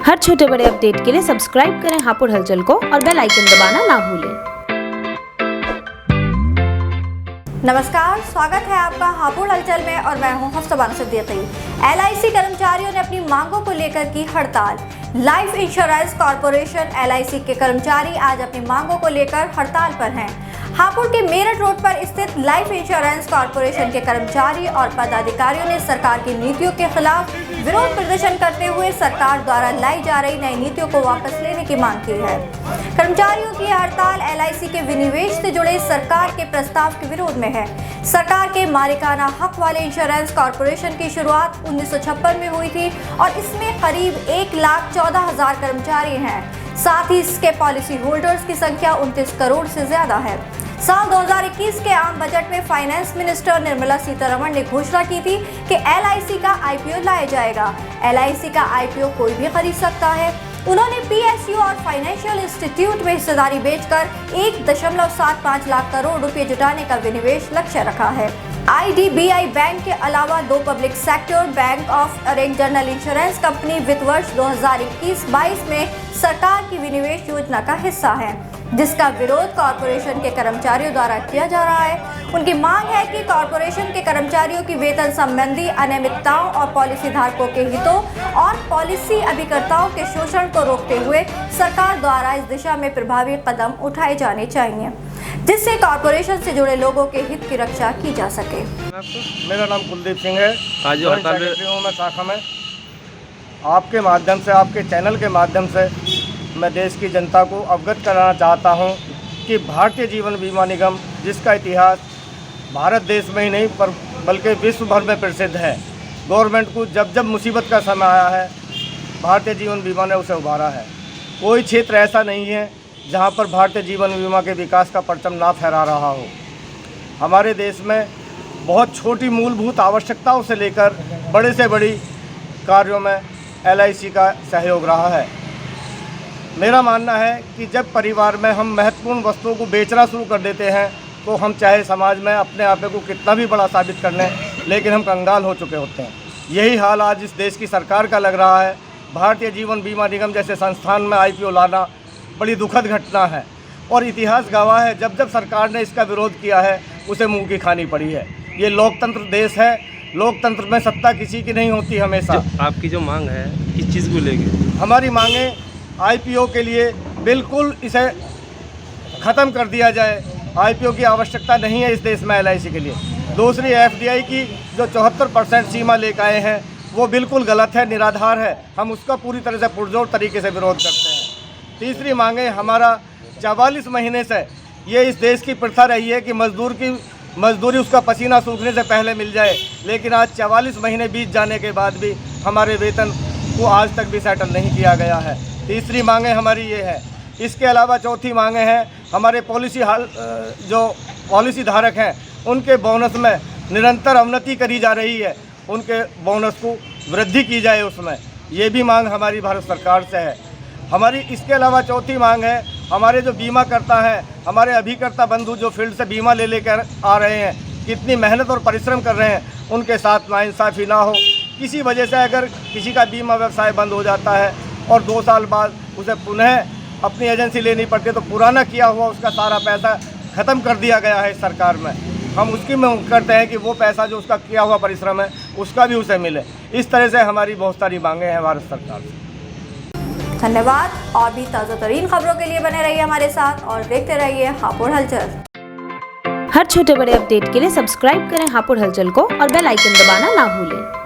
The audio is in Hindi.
हर छोटे बड़े अपडेट के लिए सब्सक्राइब करें हापुड़ हलचल को और बेल आइकन दबाना ना भूलें। नमस्कार, स्वागत है आपका हापुड़ हलचल में और मैं हूं हफ्ता सिद्दीकी। LIC कर्मचारियों ने अपनी मांगों को लेकर की हड़ताल। लाइफ इंश्योरेंस कॉर्पोरेशन LIC के कर्मचारी आज अपनी मांगों को लेकर हड़ताल पर हैं। हापुड़ के मेरठ रोड पर स्थित लाइफ इंश्योरेंस कॉर्पोरेशन के कर्मचारी और पदाधिकारियों ने सरकार की नीतियों के खिलाफ विरोध प्रदर्शन करते हुए सरकार द्वारा लाई जा रही नई नीतियों को वापस लेने की मांग की है। कर्मचारियों की हड़ताल LIC के विनिवेश से जुड़े सरकार के प्रस्ताव के विरोध में है। सरकार के मालिकाना हक वाले इंश्योरेंस कॉर्पोरेशन की शुरुआत 1956 में हुई थी और इसमें करीब 1,14,000 कर्मचारी हैं। साथ ही इसके पॉलिसी होल्डर्स की संख्या 29 करोड़ से ज्यादा है। साल 2021 के आम बजट में फाइनेंस मिनिस्टर निर्मला सीतारमण ने घोषणा की थी कि LIC का IPO लाया जाएगा। LIC का IPO कोई भी खरीद सकता है। उन्होंने PSU और फाइनेंशियल इंस्टीट्यूट में हिस्सेदारी बेचकर 1.75 लाख करोड़ रुपए जुटाने का विनिवेश लक्ष्य रखा है। IDBI बैंक के अलावा 2 पब्लिक सेक्टर बैंक ऑफ और एक जनरल इंश्योरेंस कंपनी वित्त वर्ष 2021-22 में सरकार की विनिवेश योजना का हिस्सा है, जिसका विरोध कॉर्पोरेशन के कर्मचारियों द्वारा किया जा रहा है। उनकी मांग है कि कॉर्पोरेशन के कर्मचारियों की वेतन संबंधी अनियमितताओं और पॉलिसी धारकों के हितों और पॉलिसी अभिकर्ताओं के शोषण को रोकते हुए सरकार द्वारा इस दिशा में प्रभावी कदम उठाए जाने चाहिए, जिससे कॉर्पोरेशन से जुड़े लोगों के हित की रक्षा की जा सके। मेरा नाम कुलदीप सिंह है। आज मैं शाखा में आपके माध्यम से, आपके चैनल के माध्यम से मैं देश की जनता को अवगत कराना चाहता हूं कि भारतीय जीवन बीमा निगम, जिसका इतिहास भारत देश में ही नहीं पर बल्कि विश्व भर में प्रसिद्ध है, गवर्नमेंट को जब जब मुसीबत का समय आया है भारतीय जीवन बीमा ने उसे उभारा है। कोई क्षेत्र ऐसा नहीं है जहां पर भारतीय जीवन बीमा के विकास का परचम ना फहरा रहा हो। हमारे देश में बहुत छोटी मूलभूत आवश्यकताओं से लेकर बड़े से बड़ी कार्यों में LIC का सहयोग रहा है। मेरा मानना है कि जब परिवार में हम महत्वपूर्ण वस्तुओं को बेचना शुरू कर देते हैं तो हम चाहे समाज में अपने आप को कितना भी बड़ा साबित कर लें, लेकिन हम कंगाल हो चुके होते हैं। यही हाल आज इस देश की सरकार का लग रहा है। भारतीय जीवन बीमा निगम जैसे संस्थान में IPO लाना बड़ी दुखद घटना है और इतिहास गवाह है, जब जब सरकार ने इसका विरोध किया है उसे मुँह की खानी पड़ी है। ये लोकतंत्र देश है, लोकतंत्र में सत्ता किसी की नहीं होती हमेशा। आपकी जो मांग है किस चीज़ को लेके? हमारी मांगे IPO के लिए बिल्कुल इसे ख़त्म कर दिया जाए। IPO की आवश्यकता नहीं है इस देश में LIC के लिए। दूसरी FDI की जो 74% सीमा लेकर आए हैं वो बिल्कुल गलत है, निराधार है। हम उसका पूरी तरह से पुरजोर तरीके से विरोध करते हैं। तीसरी मांगे हमारा 44 महीने से ये इस देश की प्रथा रही है कि मजदूरी उसका पसीना सूखने से पहले मिल जाए, लेकिन आज 44 महीने बीत जाने के बाद भी हमारे वेतन को आज तक भी सेटल नहीं किया गया है। तीसरी मांगे हमारी ये है। इसके अलावा चौथी मांगे हैं हमारे जो पॉलिसी धारक हैं उनके बोनस में निरंतर अवनति करी जा रही है, उनके बोनस को वृद्धि की जाए उसमें। ये भी मांग हमारी भारत सरकार से है। हमारी इसके अलावा चौथी मांग है हमारे जो बीमा करता है, हमारे अभिकर्ता बंधु जो फील्ड से बीमा ले लेकर आ रहे हैं, कितनी मेहनत और परिश्रम कर रहे हैं, उनके साथ नाइंसाफ़ी ना हो। किसी वजह से अगर किसी का बीमा व्यवसाय बंद हो जाता है और 2 साल बाद उसे पुनः अपनी एजेंसी लेनी पड़ती है तो पुराना किया हुआ उसका सारा पैसा ख़त्म कर दिया गया है इस सरकार में। हम उसकी मांग करते हैं कि वो पैसा जो उसका किया हुआ परिश्रम है उसका भी उसे मिले। इस तरह से हमारी बहुत सारी मांगें हैं भारत सरकार से। धन्यवाद। और भी ताज़ा तरीन खबरों के लिए बने रहिए हमारे साथ और देखते रहिए हापुड़ हलचल। हर छोटे बड़े अपडेट के लिए सब्सक्राइब करें हापुड़ हलचल को और बेल आइकन दबाना ना भूलें।